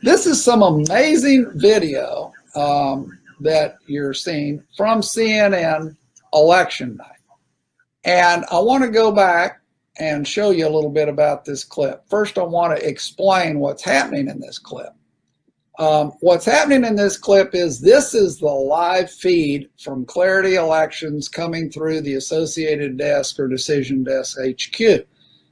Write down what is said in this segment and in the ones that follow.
This is some amazing video that you're seeing from CNN election night. And I want to go back and show you a little bit about this clip. First, I want to explain what's happening in this clip. What's happening in this clip is this is the live feed from Clarity Elections coming through the Associated Desk or Decision Desk HQ.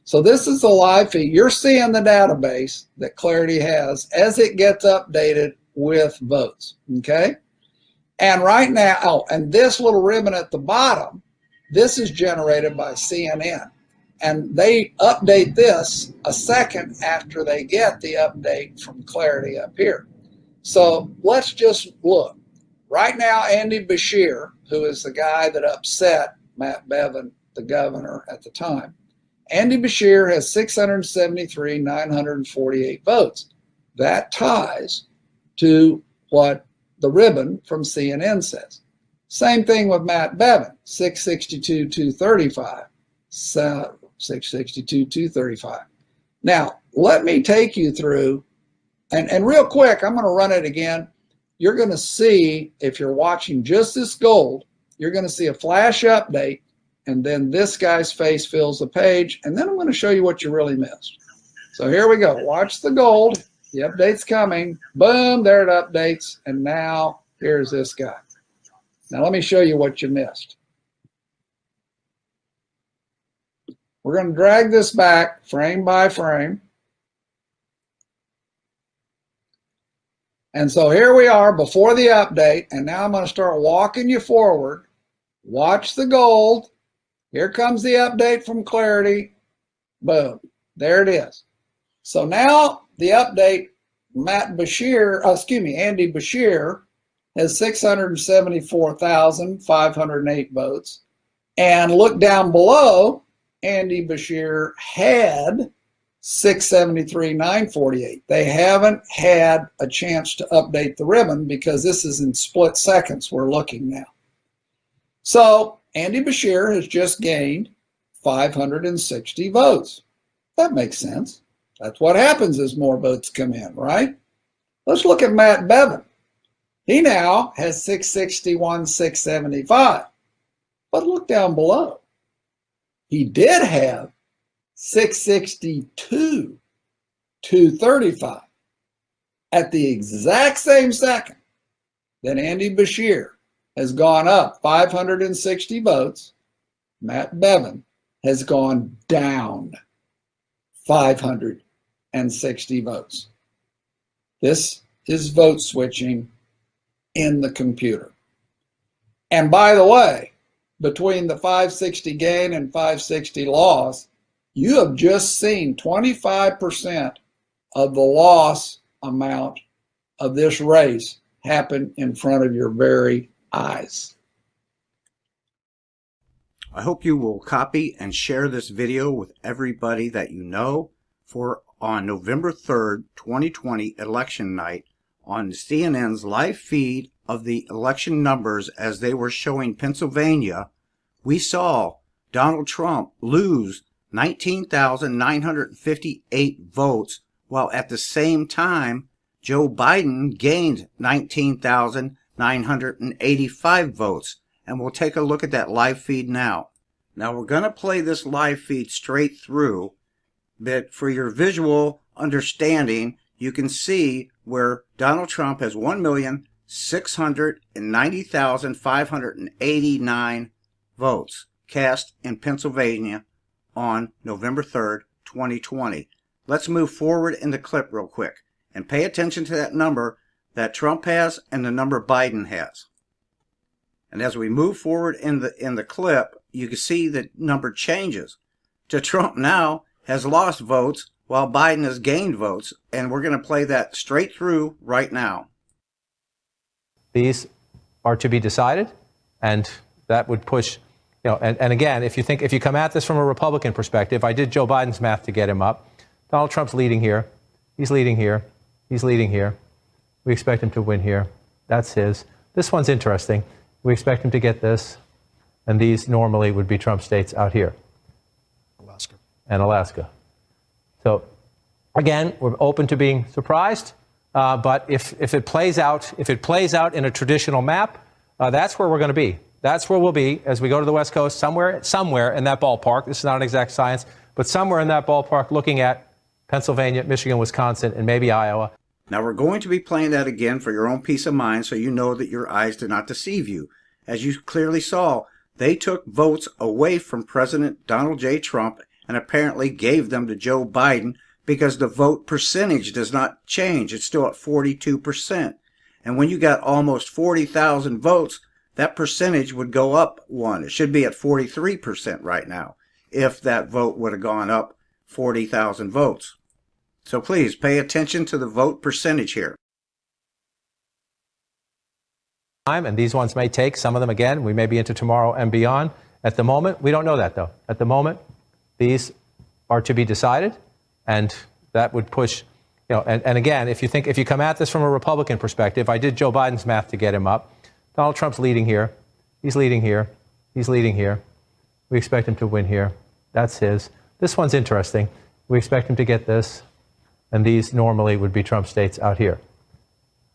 So this is the live feed. You're seeing the database that Clarity has as it gets updated with votes, okay? And right now, oh, and this little ribbon at the bottom, this is generated by CNN. And they update this a second after they get the update from Clarity up here. So let's just look. Right now, Andy Beshear, who is the guy that upset Matt Bevin, the governor at the time, Andy Beshear has 673,948 votes. That ties to what the ribbon from CNN says. Same thing with Matt Bevin, 662,235. 662,235. Now, let me take you through, and real quick, I'm going to run it again. You're going to see, if you're watching just this gold, you're going to see a flash update, and then this guy's face fills the page, and then I'm going to show you what you really missed. So here we go. Watch the gold. The update's coming. Boom, there it updates, and now here's this guy. Now let me show you what you missed. We're going to drag this back frame by frame. And so here we are before the update, and now I'm going to start walking you forward. Watch the gold. Here comes the update from Clarity. Boom. There it is. So now the update, Andy Beshear has 674,508 votes. And look down below, Andy Beshear had 673,948. They haven't had a chance to update the ribbon because this is in split seconds we're looking now. So Andy Beshear has just gained 560 votes. That makes sense. That's what happens as more votes come in, right? Let's look at Matt Bevin. He now has 661,675. But look down below. He did have 662,235 at the exact same second that Andy Beshear has gone up 560 votes. Matt Bevin has gone down 560 votes. This is vote switching in the computer. And by the way, between the 560 gain and 560 loss, you have just seen 25% of the loss amount of this race happen in front of your very eyes. I hope you will copy and share this video with everybody that you know for on November 3rd, 2020 election night on CNN's live feed of the election numbers as they were showing Pennsylvania. We saw Donald Trump lose 19,958 votes, while at the same time, Joe Biden gained 19,985 votes. And we'll take a look at that live feed now. Now we're going to play this live feed straight through, but for your visual understanding, you can see where Donald Trump has 1,690,589 votes cast in Pennsylvania on November 3rd, 2020. Let's move forward in the clip real quick and pay attention to that number that Trump has and the number Biden has. And as we move forward in the clip, you can see the number changes to Trump now has lost votes while Biden has gained votes. And we're going to play that straight through right now. These are to be decided, and that would push, and again, if you come at this from a Republican perspective, I did Joe Biden's math to get him up. Donald Trump's leading here. He's leading here. He's leading here. We expect him to win here. That's his. This one's interesting. We expect him to get this, and these normally would be Trump states out here. Alaska. So, again, we're open to being surprised. But if it plays out in a traditional map, that's where we're going to be. That's where we'll be as we go to the West Coast, somewhere in that ballpark. This is not an exact science, but somewhere in that ballpark, looking at Pennsylvania, Michigan, Wisconsin, and maybe Iowa. Now we're going to be playing that again for your own peace of mind, so you know that your eyes did not deceive you. As you clearly saw, they took votes away from President Donald J. Trump and apparently gave them to Joe Biden because the vote percentage does not change. It's still at 42%. And when you got almost 40,000 votes, that percentage would go up one. It should be at 43% right now if that vote would have gone up 40,000 votes. So please pay attention to the vote percentage here. And these ones may take, some of them again, we may be into tomorrow and beyond. At the moment, we don't know that though. At the moment, these are to be decided, and that would push, and again, if you come at this from a Republican perspective, I did Joe Biden's math to get him up. Donald Trump's leading here. He's leading here. He's leading here. We expect him to win here. That's his. This one's interesting. We expect him to get this, and these normally would be Trump states out here.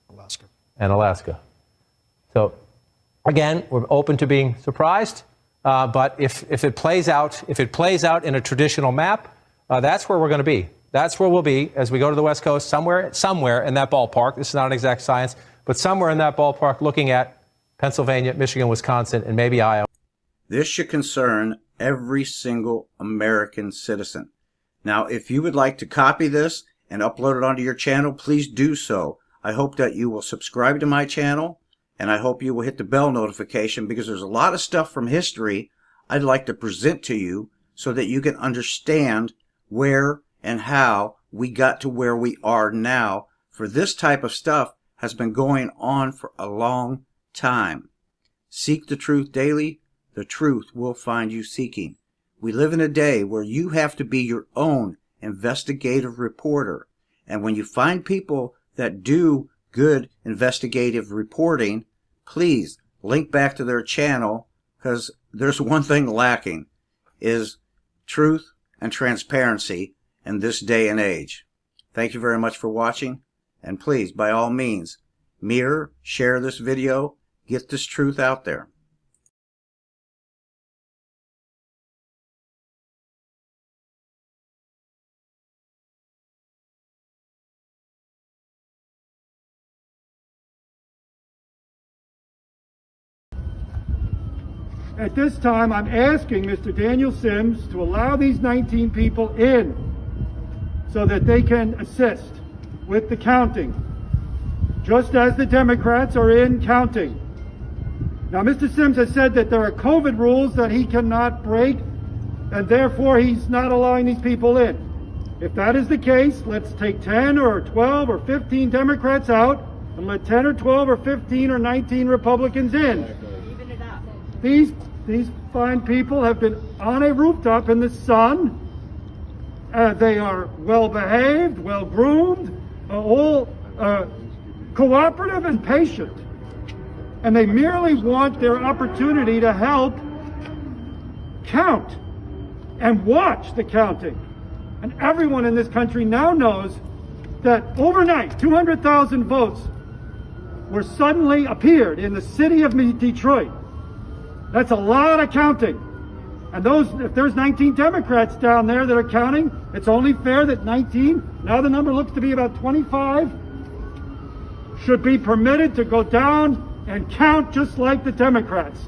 Alaska. And Alaska. So, again, we're open to being surprised, but if it plays out in a traditional map, that's where we're going to be. That's where we'll be as we go to the West Coast, somewhere in that ballpark. This is not an exact science, but somewhere in that ballpark, looking at Pennsylvania, Michigan, Wisconsin, and maybe Iowa. This should concern every single American citizen. Now, if you would like to copy this and upload it onto your channel, please do so. I hope that you will subscribe to my channel, and I hope you will hit the bell notification, because there's a lot of stuff from history I'd like to present to you so that you can understand where and how we got to where we are now. For this type of stuff has been going on for a long time. Seek the truth daily. The truth will find you seeking. We live in a day where you have to be your own investigative reporter. And when you find people that do good investigative reporting, please link back to their channel, because there's one thing lacking, is truth and transparency in this day and age. Thank you very much for watching, and please, by all means, mirror, share this video, get this truth out there. At this time, I'm asking Mr. Daniel Sims to allow these 19 people in so that they can assist with the counting, just as the Democrats are in counting. Now, Mr. Sims has said that there are COVID rules that he cannot break, and therefore he's not allowing these people in. If that is the case, let's take 10 or 12 or 15 Democrats out and let 10 or 12 or 15 or 19 Republicans in. These fine people have been on a rooftop in the sun. They are well behaved, well groomed, all cooperative and patient. And they merely want their opportunity to help count and watch the counting. And everyone in this country now knows that overnight 200,000 votes were suddenly appeared in the city of Detroit. That's a lot of counting. And if there's 19 Democrats down there that are counting, it's only fair that 19, now the number looks to be about 25, should be permitted to go down and count just like the Democrats.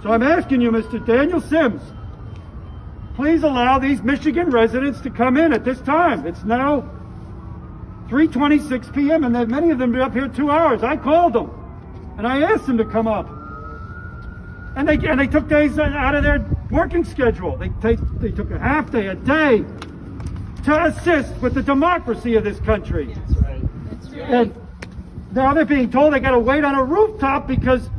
So I'm asking you, Mr. Daniel Sims, please allow these Michigan residents to come in at this time. It's now 3:26 p.m. and many of them have been up here 2 hours. I called them. And I asked them to come up, and they took days out of their working schedule. They took a half day, a day, to assist with the democracy of this country. That's right. That's right. And now they're being told they got to wait on a rooftop because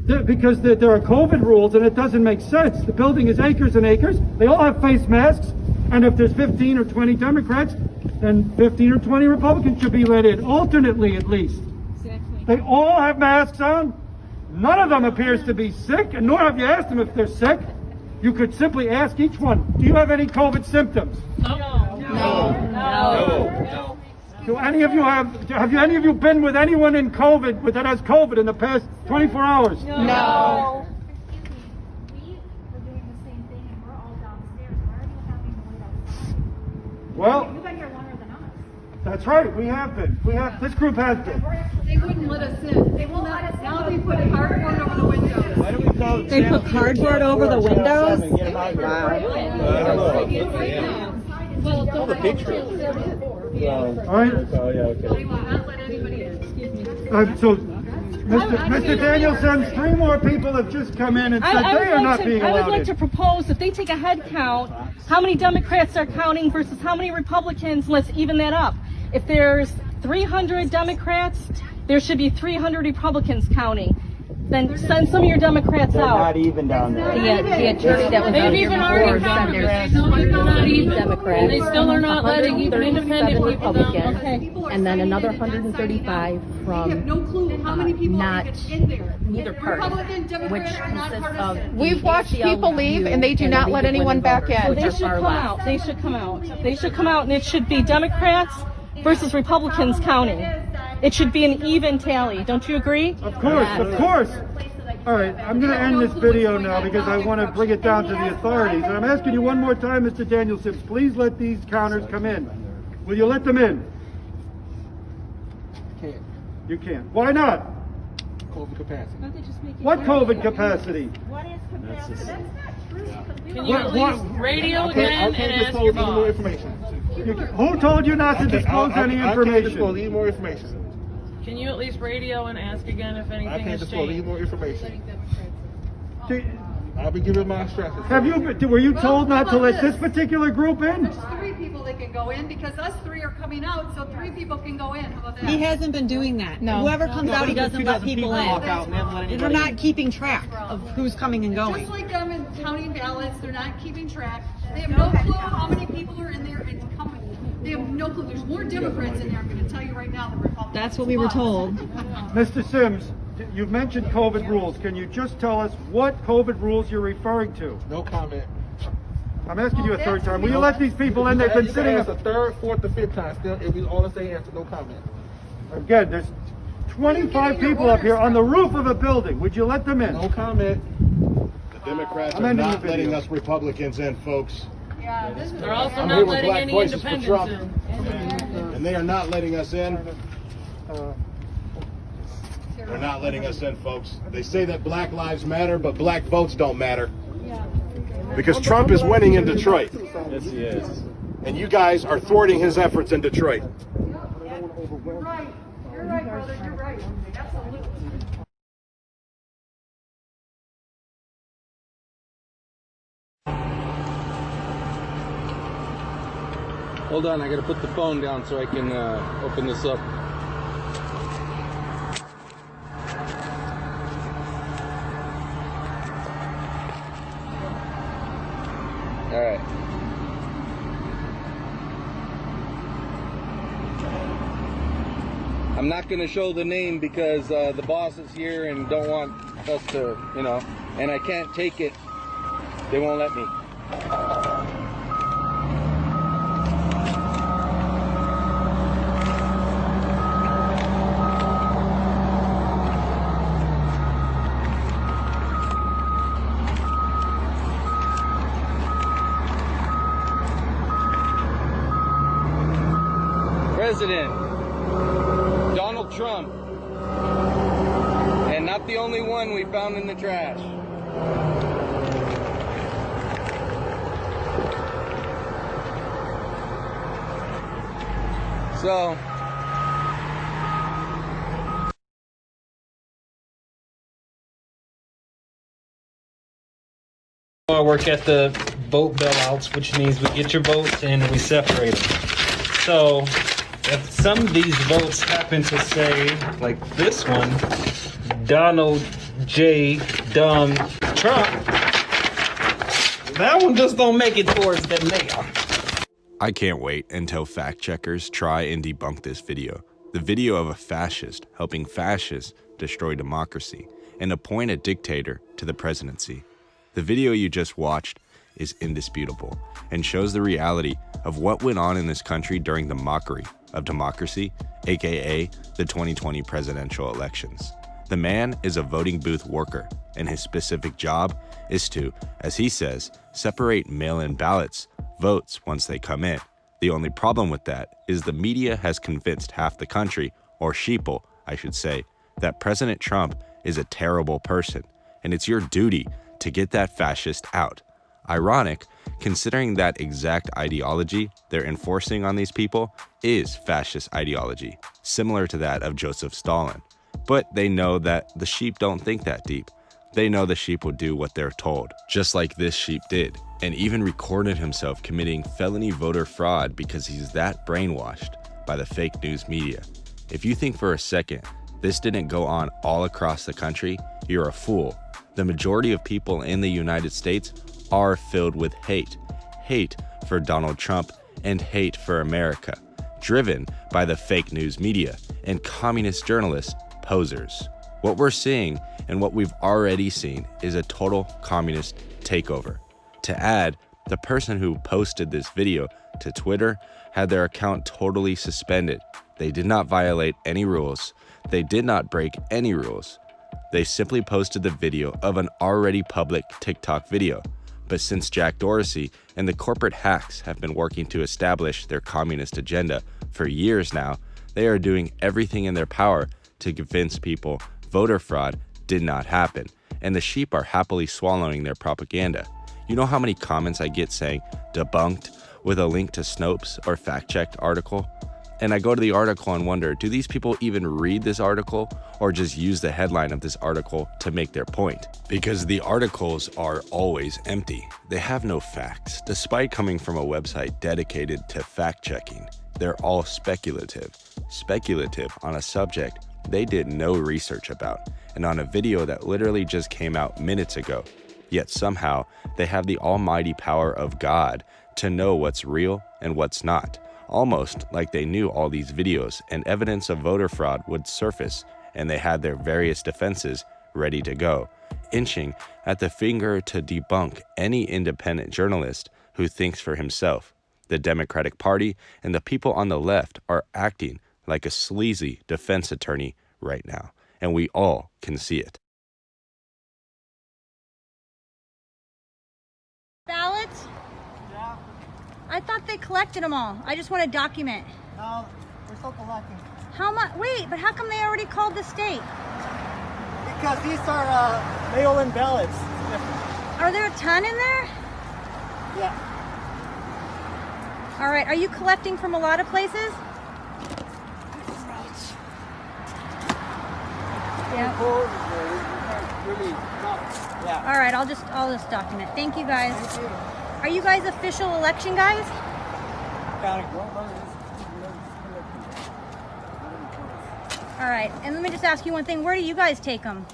there are COVID rules, and it doesn't make sense. The building is acres and acres. They all have face masks, and if there's 15 or 20 Democrats, then 15 or 20 Republicans should be let in, alternately at least. They all have masks on. None of them appears to be sick, and nor have you asked them if they're sick. You could simply ask each one, do you have any COVID symptoms? No. Do any of you have any of you been with anyone in COVID, that has COVID in the past 24 hours? No. We were doing the same thing and we're all downstairs. Why are you having to wait outside? Well, You've been here longer than us. that's right, we have been. This group has been. They wouldn't let us in. They won't let us in. Now they put cardboard over the windows. They put cardboard over the windows? Well, the picture. All right. They will not let anybody in. Excuse me. So, Mr. Daniel Sims, 3 more people have just come in and said they are not being I allowed would like in. to propose that they take a head count, how many Democrats are counting versus how many Republicans, let's even that up. If there's 300 Democrats, there should be 300 Republicans counting. Then send some of your Democrats out. Not even down there. The attorney that was They've out here even already before said counted there's it. 180 Democrats. They still are not letting even independent people down. Republicans, Okay. and then another 135 from No clue how many people not are in there. neither party, Republican, which Democrat are not consists partisan. of We've watched people leave and they do not let anyone back in. So they should come out. They should come out. They should come out, and it should be Democrats versus Republicans counting. It should be an even tally. Don't you agree? Of course, of course. All right, I'm going to end this video now because I want to bring it down to the authorities. And I'm asking you one more time, Mr. Daniel Sims, please let these counters come in. Will you let them in? Can't. You can't. Why not? COVID capacity. What COVID capacity? What is capacity? That's not true. Can you at least radio again and ask your boss? Who told you not to disclose any I can't information? disclose any more information. Can you at least radio and ask again if anything I can't has disclose any changed? more information. Do- I'll be giving my instructions. Were you told not to let this particular group in? There's 3 people that can go in because us 3 are coming out, so 3 people can go in. How about that? He hasn't been doing that. No. Whoever comes out, he doesn't let people in. They're not keeping track of who's coming and going. Just like them in counting ballots, they're not keeping track. They have no clue how many people are in there and coming. They have no clue. There's more Democrats in there, I'm going to tell you right now, than Republicans. That's what we were told. Mr. Sims, you've mentioned COVID rules. Can you just tell us what COVID rules you're referring to? No comment. I'm asking you a third time. Will you let these people in? They've been sitting. That's the 3rd, 4th, or 5th time. Still, it was all the same answer. No comment. Again, there's 25 people up here on the roof of a building. Would you let them in? No comment. The Democrats I'm are ending not the letting video. us Republicans in, folks. Yeah, this is They're also I'm not here with letting Black any Voices for independents Trump. in. And they are not letting us in. They're not letting us in, folks. They say that Black lives matter, but Black votes don't matter. Because Trump is winning in Detroit. Yes, he is. And you guys are thwarting his efforts in Detroit. You're right. You're right, brother. You're right. Absolutely. Hold on, I gotta put the phone down so I can open this up. Alright. I'm not gonna show the name because the boss is here and don't want us to, and I can't take it. They won't let me. President Donald Trump, and not the only one we found in the trash. So I work at the vote ballots, which means we get your votes and we separate them. So if some of these votes happen to say, like this one, Donald J. Dumb Trump, that one just don't make it towards the mayor. I can't wait until fact checkers try and debunk this video. The video of a fascist helping fascists destroy democracy and appoint a dictator to the presidency. The video you just watched is indisputable and shows the reality of what went on in this country during the mockery of democracy, aka the 2020 presidential elections. The man is a voting booth worker, and his specific job is to, as he says, separate mail-in ballots, votes once they come in. The only problem with that is the media has convinced half the country, or sheeple, I should say, that President Trump is a terrible person, and it's your duty to get that fascist out. Ironic, considering that exact ideology they're enforcing on these people is fascist ideology, similar to that of Joseph Stalin. But they know that the sheep don't think that deep. They know the sheep will do what they're told, just like this sheep did, and even recorded himself committing felony voter fraud because he's that brainwashed by the fake news media. If you think for a second this didn't go on all across the country, you're a fool. The majority of people in the United States are filled with hate. Hate for Donald Trump and hate for America, driven by the fake news media and communist journalists, posers. What we're seeing and what we've already seen is a total communist takeover. To add, the person who posted this video to Twitter had their account totally suspended. They did not violate any rules. They did not break any rules. They simply posted the video of an already public TikTok video. But since Jack Dorsey and the corporate hacks have been working to establish their communist agenda for years now, they are doing everything in their power to convince people voter fraud did not happen, and the sheep are happily swallowing their propaganda. You know how many comments I get saying debunked with a link to Snopes or fact-checked article? And I go to the article and wonder, do these people even read this article or just use the headline of this article to make their point? Because the articles are always empty. They have no facts, despite coming from a website dedicated to fact-checking. They're all speculative on a subject they did no research about, and on a video that literally just came out minutes ago. Yet somehow they have the almighty power of God to know what's real and what's not. Almost like they knew all these videos and evidence of voter fraud would surface, and they had their various defenses ready to go, inching at the finger to debunk any independent journalist who thinks for himself. The Democratic Party and the people on the left are acting like a sleazy defense attorney right now, and we all can see it. Ballots? Yeah. I thought they collected them all. I just want to document. No, we're still collecting. How much? Wait, but how come they already called the state? Because these are mail-in ballots. Are there a ton in there? Yeah. All right, are you collecting from a lot of places? Yeah. All right, I'll just document. Thank you guys. Thank you. Are you guys official election guys? All right, and let me just ask you one thing. Where do you guys take them?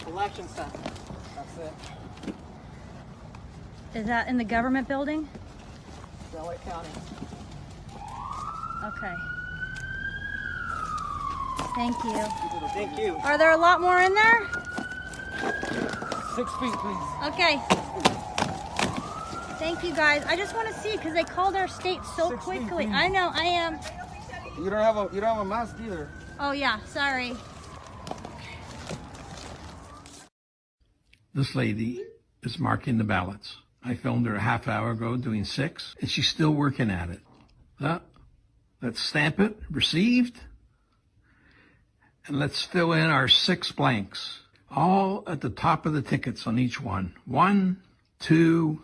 Election center. That's it. Is that in the government building? LA County. Okay. Thank you. Thank you. Are there a lot more in there? 6 feet, please. Okay. Thank you guys. I just want to see because they called our state so 6 feet, quickly. please. I know, I am. You don't have a mask either. Oh yeah, sorry. This lady is marking the ballots. I filmed her a half hour ago doing 6, and she's still working at it. Let's stamp it, received, and let's fill in our 6 blanks, all at the top of the tickets on each one. 1, 2,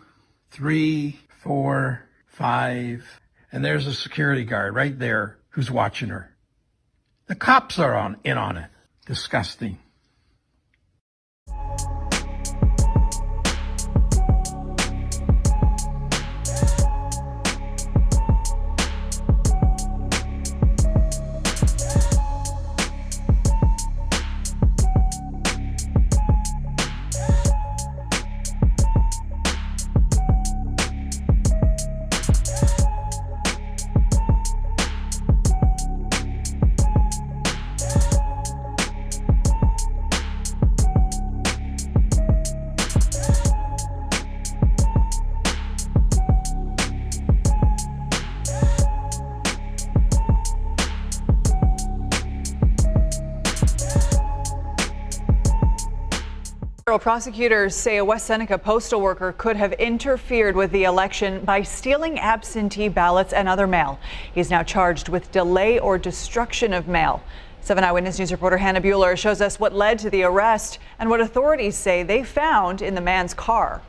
3, 4, 5, and there's a security guard right there who's watching her. The cops are in on it. Disgusting. Prosecutors say a West Seneca postal worker could have interfered with the election by stealing absentee ballots and other mail. He's now charged with delay or destruction of mail. 7 Eyewitness News reporter Hannah Bueller shows us what led to the arrest and what authorities say they found in the man's car.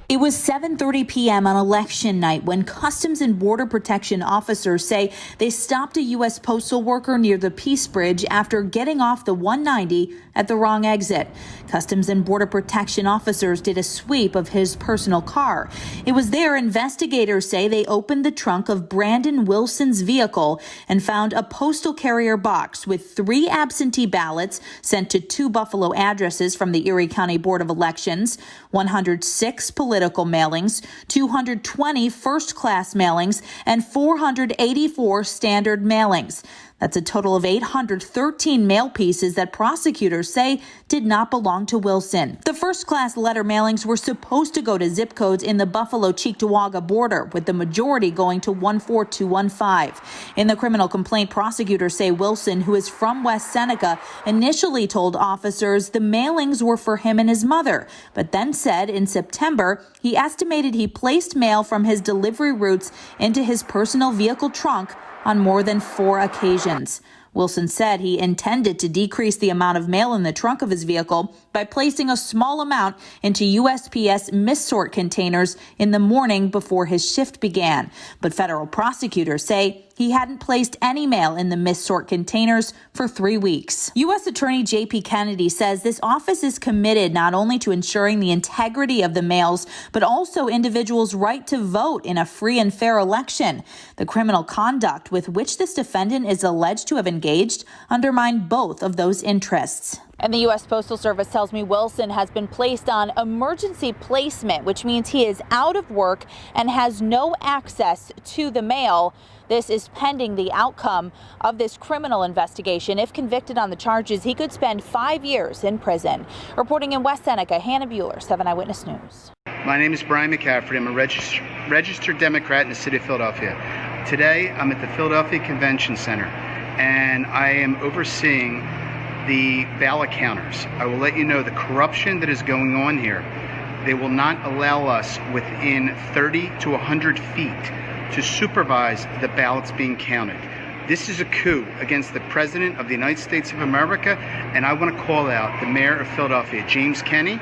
It was 7:30 p.m. on election night when Customs and Border Protection officers say they stopped a U.S. postal worker near the Peace Bridge after getting off the 190 at the wrong exit. Customs and Border Protection officers did a sweep of his personal car. It was there investigators say they opened the trunk of Brandon Wilson's vehicle and found a postal carrier box with 3 absentee ballots sent to 2 Buffalo addresses from the Erie County Board of Elections, 106 political mailings, 220 first-class mailings, and 484 standard mailings. That's a total of 813 mail pieces that prosecutors say did not belong to Wilson. The first-class letter mailings were supposed to go to zip codes in the Buffalo-Cheektowaga border, with the majority going to 14215. In the criminal complaint, prosecutors say Wilson, who is from West Seneca, initially told officers the mailings were for him and his mother, but then said in September he estimated he placed mail from his delivery routes into his personal vehicle trunk on more than 4 occasions. Wilson said he intended to decrease the amount of mail in the trunk of his vehicle by placing a small amount into USPS missort containers in the morning before his shift began. But federal prosecutors say he hadn't placed any mail in the missort containers for 3 weeks. U.S. Attorney J.P. Kennedy says this office is committed not only to ensuring the integrity of the mails, but also individuals' right to vote in a free and fair election. The criminal conduct with which this defendant is alleged to have engaged undermine both of those interests. And the U.S. Postal Service tells me Wilson has been placed on emergency placement, which means he is out of work and has no access to the mail. This is pending the outcome of this criminal investigation. If convicted on the charges, he could spend 5 years in prison. Reporting in West Seneca, Hannah Bueller, 7 Eyewitness News. My name is Brian McCaffrey. I'm a registered Democrat in the city of Philadelphia. Today, I'm at the Philadelphia Convention Center, and I am overseeing the ballot counters. I will let you know the corruption that is going on here. They will not allow us within 30 to 100 feet to supervise the ballots being counted. This is a coup against the President of the United States of America, and I want to call out the Mayor of Philadelphia, James Kenney,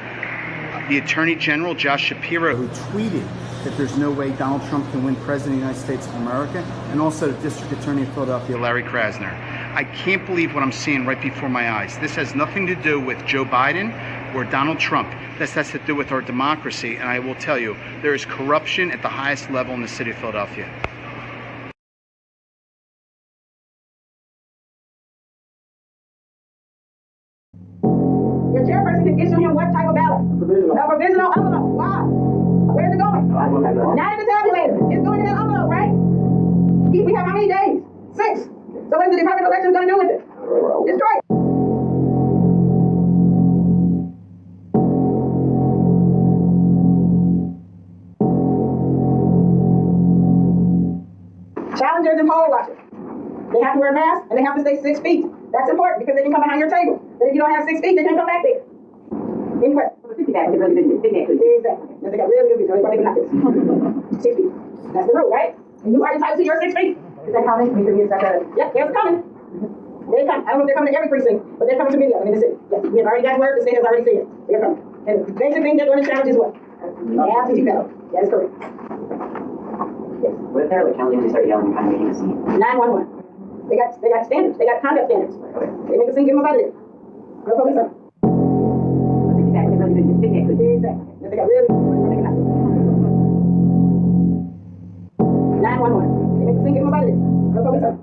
the Attorney General, Josh Shapiro, who tweeted that there's no way Donald Trump can win President of the United States of America, and also the District Attorney of Philadelphia, Larry Krasner. I can't believe what I'm seeing right before my eyes. This has nothing to do with Joe Biden or Donald Trump. This has to do with our democracy, and I will tell you, there is corruption at the highest level in the city of Philadelphia. Your chairperson can issue him what type of ballot? A provisional envelope. Why? Where's it going? Not in the tabulator. It's going in that envelope, right? We have how many days? 6. So what is the Department of Elections going to do with it? Destroy it. Challengers and poll watchers. They have to wear masks and they have to stay 6 feet. That's important because they can come behind your table. But if you don't have 6 feet, they can't come back there. Any questions? Exactly. They got really good views. So they not 6 feet. That's the rule, right? And you are entitled to your 6 feet. Is that coming? Yep, they're coming. They come. I don't know if they're coming to every precinct, but they're coming to many of them in the city. Yes, we have already got word. The state has already seen it. They're coming. And the basic thing they're going to challenge is what? Absentee ballot. That is correct. Yes. What if they're like challenging when they start yelling and kind of making a scene? 911. They got standards. They got conduct standards. They make a scene, get them out of there. No police on. Exactly. They got really 911. They make a scene, get them out of there. No police on.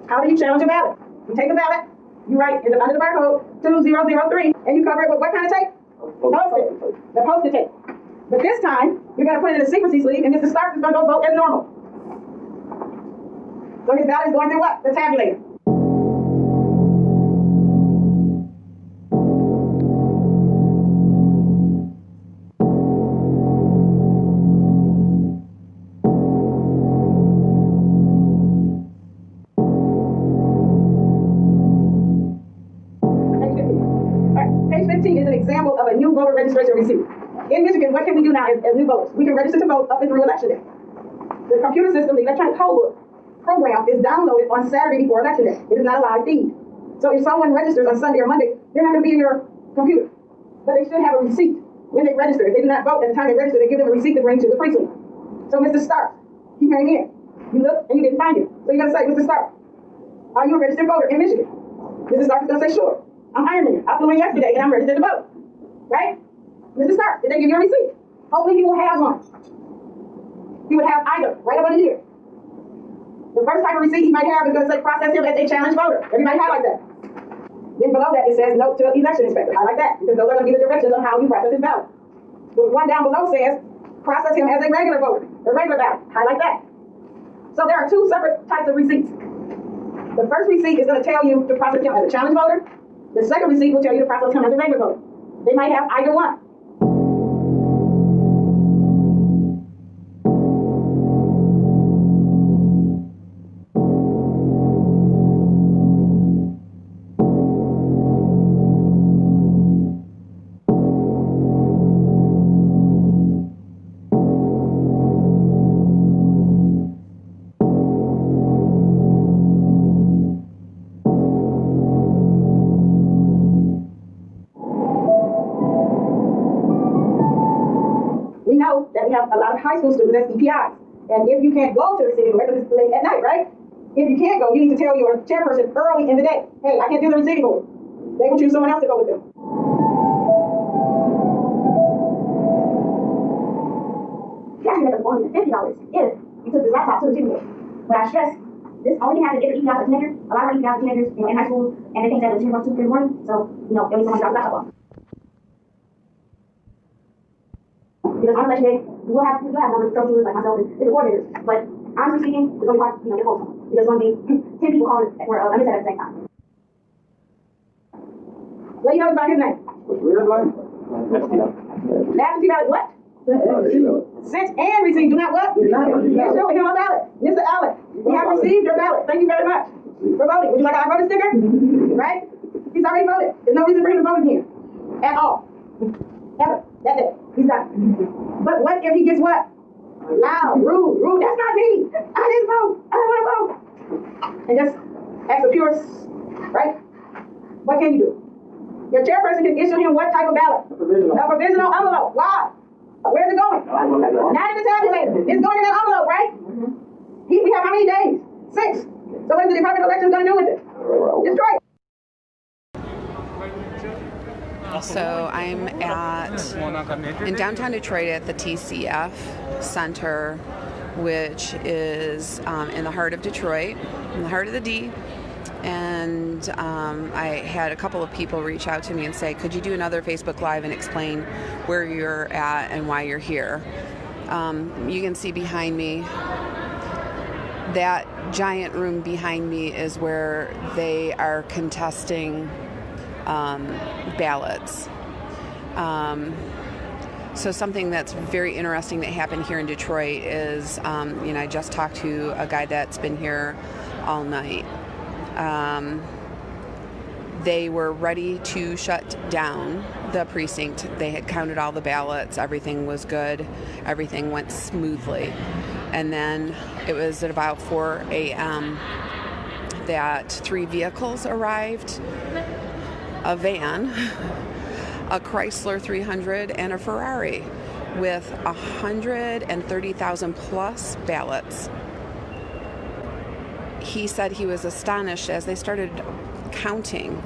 How do you challenge a ballot? You take the ballot, you write in the under the barcode 2003, and you cover it with what kind of tape? Post-it. The post-it tape. But this time, you're going to put it in a secrecy sleeve, and Mr. Starks is going to go vote as normal. So his ballot is going through what? The tabulator. Page 15 is an example of a new voter registration receipt. In Michigan, what can we do now as new voters? We can register to vote up and through election day. The computer system, the electronic poll book program, is downloaded on Saturday before election day. It is not a live feed. So if someone registers on Sunday or Monday, they're not going to be in your computer. But they should have a receipt when they register. If they do not vote at the time they register, they give them a receipt to bring to the precinct. So Mr. Stark, he came in. You looked and you didn't find him. So you're going to say, Mr. Stark, are you a registered voter in Michigan? Mr. Stark is going to say, sure. I'm hiring you. I flew in yesterday and I'm registered to vote. Right? Mr. Stark, did they give you a receipt? Hopefully he will have one. He would have either right up under here. The first type of receipt he might have is going to say process him as a challenged voter. Everybody highlight that. Then below that it says note to election inspector. I like that because those are going to be the directions on how you process his ballot. The one down below says process him as a regular voter, a regular ballot. Highlight that. So there are two separate types of receipts. The first receipt is going to tell you to process him as a challenged voter. The second receipt will tell you to process him as a regular voter. They might have either one. That we have a lot of high school students as EPIs. And if you can't go to the receiving board, because it's late at night, right? If you can't go, you need to tell your chairperson early in the day, hey, I can't do the receiving board. They will choose someone else to go with them. You actually make us $450 if you took this laptop to the receiving board. But I stress, this only happens if the EPIs are teenagers. A lot of our EPIs are teenagers in high school, and they think that the receiving board is 2 in the morning, so, they'll need someone to drop the laptop off. Because on election day, we'll have numbers of co-choosers like myself and the coordinators. But honestly speaking, it's only hard, get hold of them. Because it's going to be 10 people calling for a miss at the same time. What do you know about his name? Absentee ballot what? Sent and received. Do not what? Yes, show him a ballot. Mr. Allen, we have received your ballot. Thank you very much for voting. Would you like a voter sticker? Right? He's already voted. There's no reason for him to vote again. At all. Ever. That's it. He's done. But what if he gets what? Loud, rude. That's not me. I didn't vote. I don't want to vote. And just as a pure, right? What can you do? Your chairperson can issue him what type of ballot? A provisional envelope. Why? Where's it going? Not in the tabulator. It's going in that envelope, right? We have how many days? 6. So what is the Department of Elections going to do with it? Destroy it. So I'm in downtown Detroit at the TCF Center, which is in the heart of Detroit, in the heart of the D. And I had a couple of people reach out to me and say, could you do another Facebook Live and explain where you're at and why you're here? You can see behind me, that giant room behind me is where they are contesting ballots. So something that's very interesting that happened here in Detroit is, I just talked to a guy that's been here all night. They were ready to shut down the precinct. They had counted all the ballots. Everything was good. Everything went smoothly. And then it was at about 4 a.m. that 3 vehicles arrived. A van, a Chrysler 300, and a Ferrari with 130,000 plus ballots. He said he was astonished as they started counting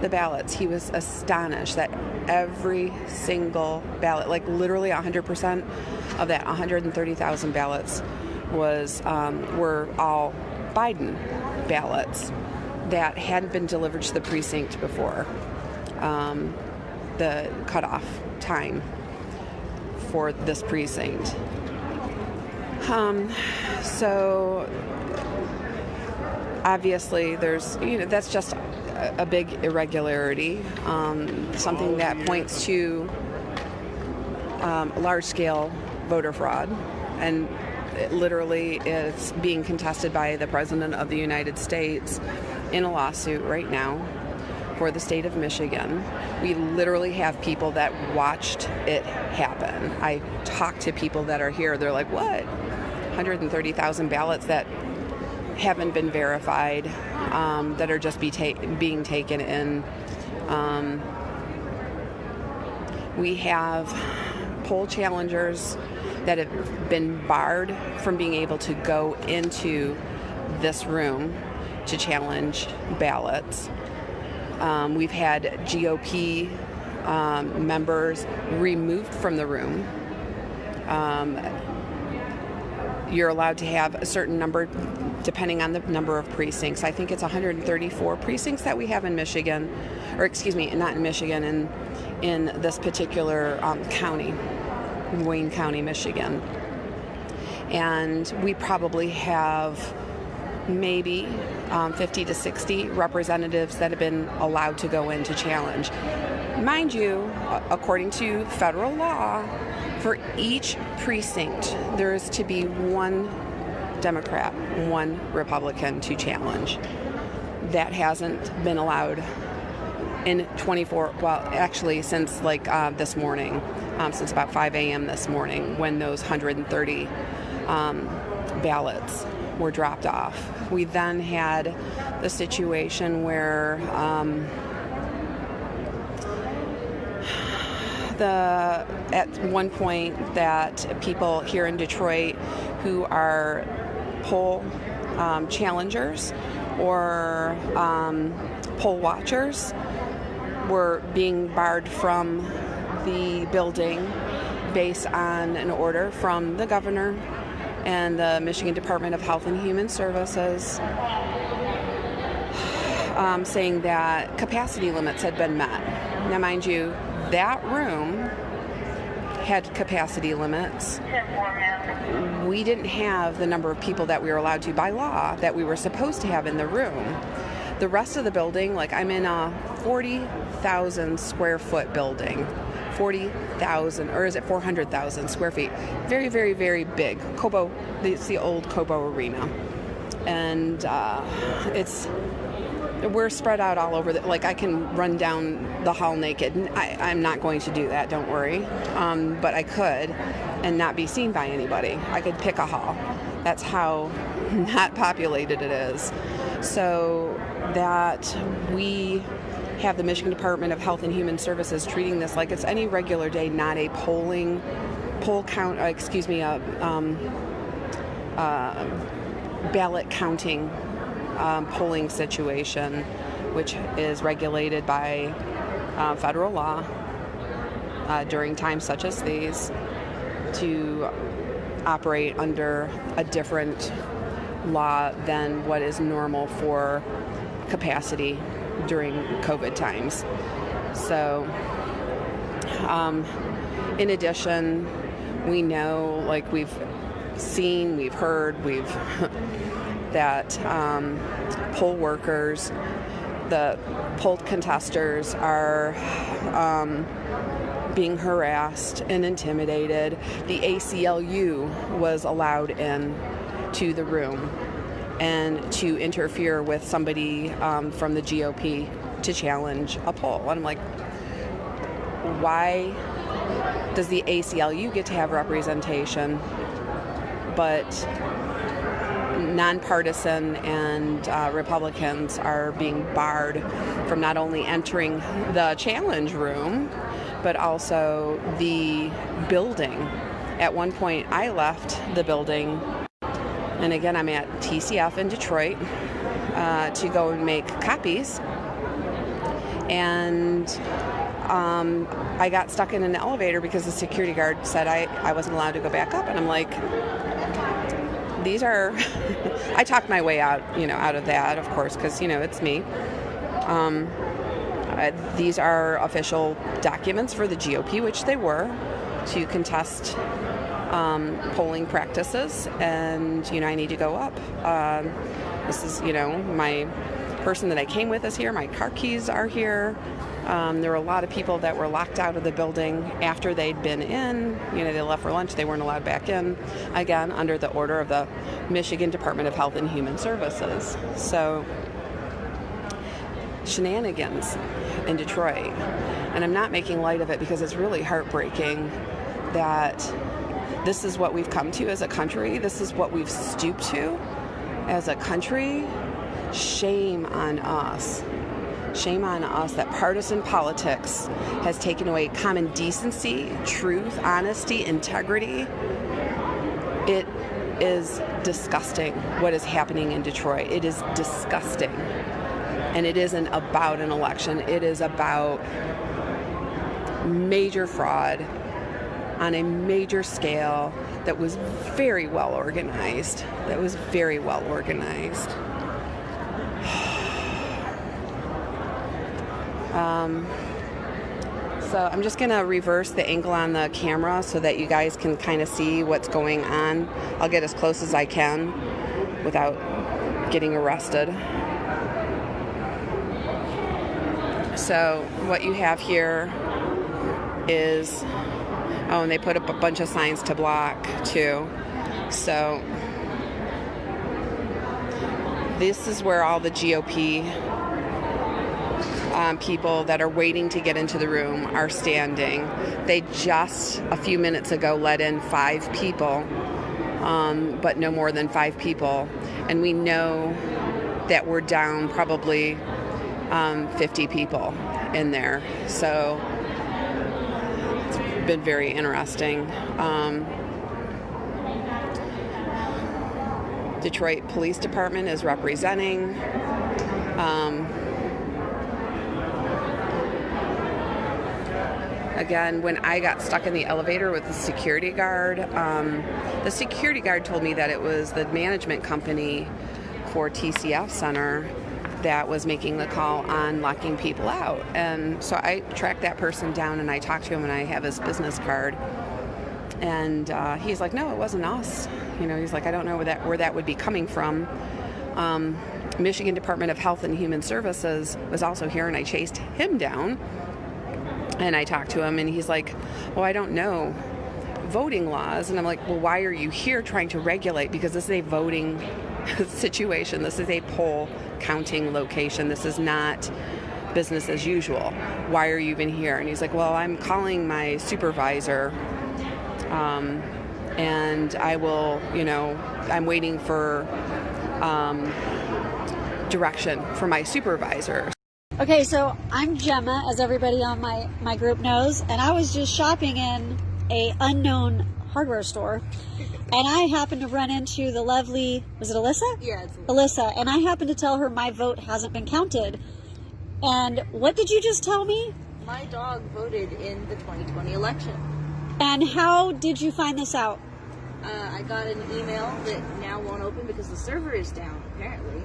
the ballots. He was astonished that every single ballot, like literally 100% of that 130,000 ballots were all Biden ballots that hadn't been delivered to the precinct before the cutoff time. for this precinct. So obviously there's, that's just a big irregularity, something that points to large-scale voter fraud, and it literally is being contested by the President of the United States in a lawsuit right now for the state of Michigan. We literally have people that watched it happen. I talked to people that are here. They're like, what? 130,000 ballots that haven't been verified, that are just being taken in. We have poll challengers that have been barred from being able to go into this room to challenge ballots. We've had GOP members removed from the room. You're allowed to have a certain number depending on the number of precincts. I think it's 134 precincts that we have in Michigan, or excuse me, not in Michigan, in this particular county, Wayne County, Michigan. And we probably have maybe 50 to 60 representatives that have been allowed to go in to challenge. Mind you, according to federal law, for each precinct, there is to be one Democrat, one Republican to challenge. That hasn't been allowed in 24, well, actually since like this morning, since about 5 a.m. this morning, when those 130 ballots were dropped off. We then had the situation where at one point that people here in Detroit who are poll challengers or poll watchers were being barred from the building based on an order from the governor and the Michigan Department of Health and Human Services, saying that capacity limits had been met. Now, mind you, that room had capacity limits. We didn't have the number of people that we were allowed to by law that we were supposed to have in the room. The rest of the building, like I'm in a 40,000 square foot building. 40,000, or is it 400,000 square feet? Very, very, very big. Cobo, it's the old Cobo Arena. And we're spread out all over. Like I can run down the hall naked. I'm not going to do that, don't worry. But I could and not be seen by anybody. I could pick a hall. That's how not populated it is. So that we have the Michigan Department of Health and Human Services treating this like it's any regular day, not a ballot counting polling situation, which is regulated by federal law during times such as these to operate under a different law than what is normal for capacity during COVID times. So, in addition, we know, like we've seen, we've heard, that poll workers, the poll contesters are being harassed and intimidated. The ACLU was allowed in to the room and to interfere with somebody from the GOP to challenge a poll. And I'm like, why does the ACLU get to have representation, but nonpartisan and Republicans are being barred from not only entering the challenge room, but also the building? At one point, I left the building, and again, I'm at TCF in Detroit to go and make copies. And I got stuck in an elevator because the security guard said I wasn't allowed to go back up. And I'm like, these are, I talked my way out, out of that, of course, because, it's me. These are official documents for the GOP, which they were. to contest polling practices, and I need to go up. This is my person that I came with is here. My car keys are here. There were a lot of people that were locked out of the building after they'd been in. They left for lunch. They weren't allowed back in, again, under the order of the Michigan Department of Health and Human Services. So, shenanigans in Detroit. And I'm not making light of it because it's really heartbreaking that this is what we've come to as a country. This is what we've stooped to as a country. Shame on us. Shame on us that partisan politics has taken away common decency, truth, honesty, integrity. It is disgusting what is happening in Detroit. It is disgusting. And it isn't about an election. It is about major fraud on a major scale that was very well organized. So I'm just going to reverse the angle on the camera so that you guys can kind of see what's going on. I'll get as close as I can without getting arrested. So what you have here is, and they put up a bunch of signs to block too. So this is where all the GOP people that are waiting to get into the room are standing. They just a few minutes ago let in 5 people, but no more than 5 people. And we know that we're down probably 50 people in there. So it's been very interesting. Detroit Police Department is representing. Again, when I got stuck in the elevator with the security guard told me that it was the management company for TCF Center that was making the call on locking people out. And so I tracked that person down and I talked to him, and I have his business card. And he's like, no, it wasn't us. He's like, I don't know where that would be coming from. Michigan Department of Health and Human Services was also here, and I chased him down. And I talked to him, and he's like, well, I don't know voting laws. And I'm like, well, why are you here trying to regulate? Because this is a voting situation. This is a poll counting location. This is not business as usual. Why are you even here? And he's like, well, I'm calling my supervisor, and I will, I'm waiting for direction from my supervisor. Okay, so I'm Gemma, as everybody on my group knows, and I was just shopping in a unknown hardware store, and I happened to run into the lovely, was it Alyssa? Yeah, it's Alyssa, and I happened to tell her my vote hasn't been counted. And what did you just tell me? My dog voted in the 2020 election. And how did you find this out? I got an email that now won't open because the server is down, apparently.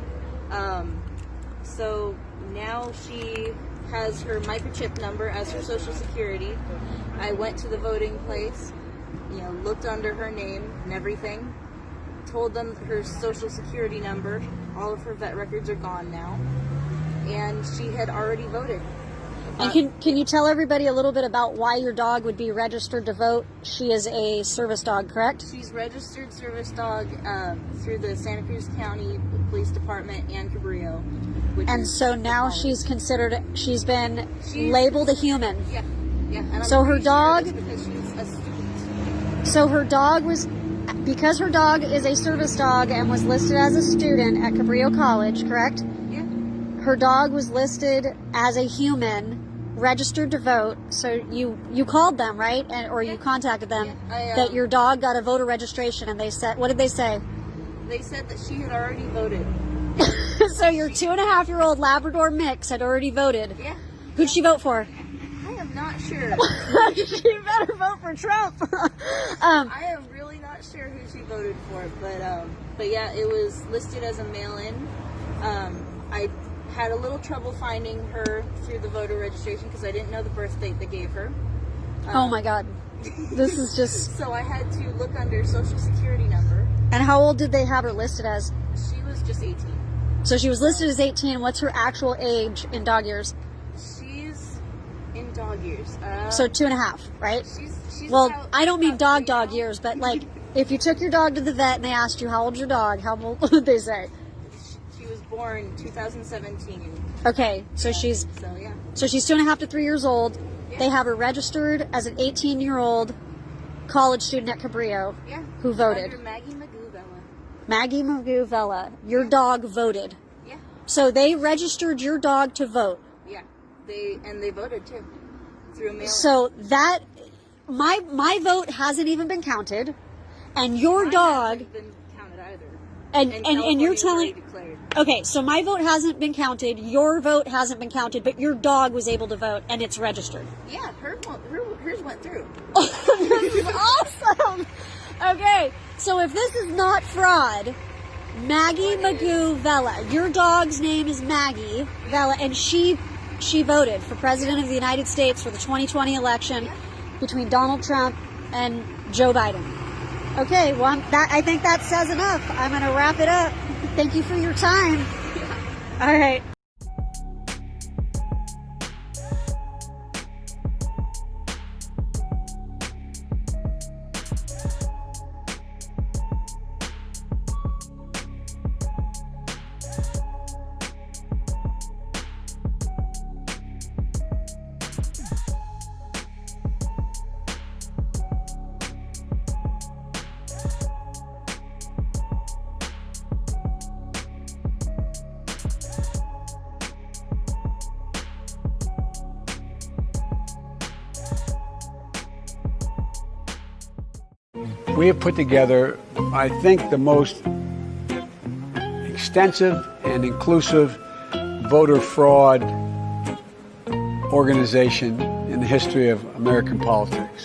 So now she has her microchip number as her social security. I went to the voting place, looked under her name and everything, told them her social security number. All of her vet records are gone now, and she had already voted. And can you tell everybody a little bit about why your dog would be registered to vote? She is a service dog, correct? She's registered service dog through the Santa Cruz County Police Department and Cabrillo. And so now she's been labeled a human. Yeah. And so her dog, because she's a student. So her dog was, because her dog is a service dog and was listed as a student at Cabrillo College, correct? Yeah. Her dog was listed as a human, registered to vote. So you called them, right? Or you contacted them that your dog got a voter registration, and they said, what did they say? They said that she had already voted. So your 2.5-year-old Labrador mix had already voted. Yeah. Who'd she vote for? I am not sure. She better vote for Trump. I am really not sure who she voted for, but yeah, it was listed as a mail-in. I had a little trouble finding her through the voter registration because I didn't know the birth date they gave her. Oh my God. This is just... So I had to look under social security number. And how old did they have her listed as? She was just 18. So she was listed as 18. What's her actual age in dog years? She's in dog years. So 2.5, right? She's well, about, I don't mean dog years, but like if you took your dog to the vet and they asked you how old's your dog, how old would they say? She was born 2017. Okay, so she's yeah. So she's 2.5 to 3 years old. Yeah. They have her registered as an 18-year-old college student at Cabrillo who voted. Under Maggie Magoo Vela. Maggie Magoo Vela. Your dog voted. Yeah. So they registered your dog to vote. Yeah. They voted too through a mail. So that my vote hasn't even been counted, and your dog hasn't been counted either. And you're telling. Okay, so my vote hasn't been counted, your vote hasn't been counted, but your dog was able to vote and it's registered. Yeah, hers went through. This is awesome! Okay, so if this is not fraud, Maggie Magoo Vela, your dog's name is Maggie Vela, and she voted for President of the United States for the 2020 election between Donald Trump and Joe Biden. Okay, well, I think that says enough. I'm going to wrap it up. Thank you for your time. All right. We have put together, I think, the most extensive and inclusive voter fraud organization in the history of American politics.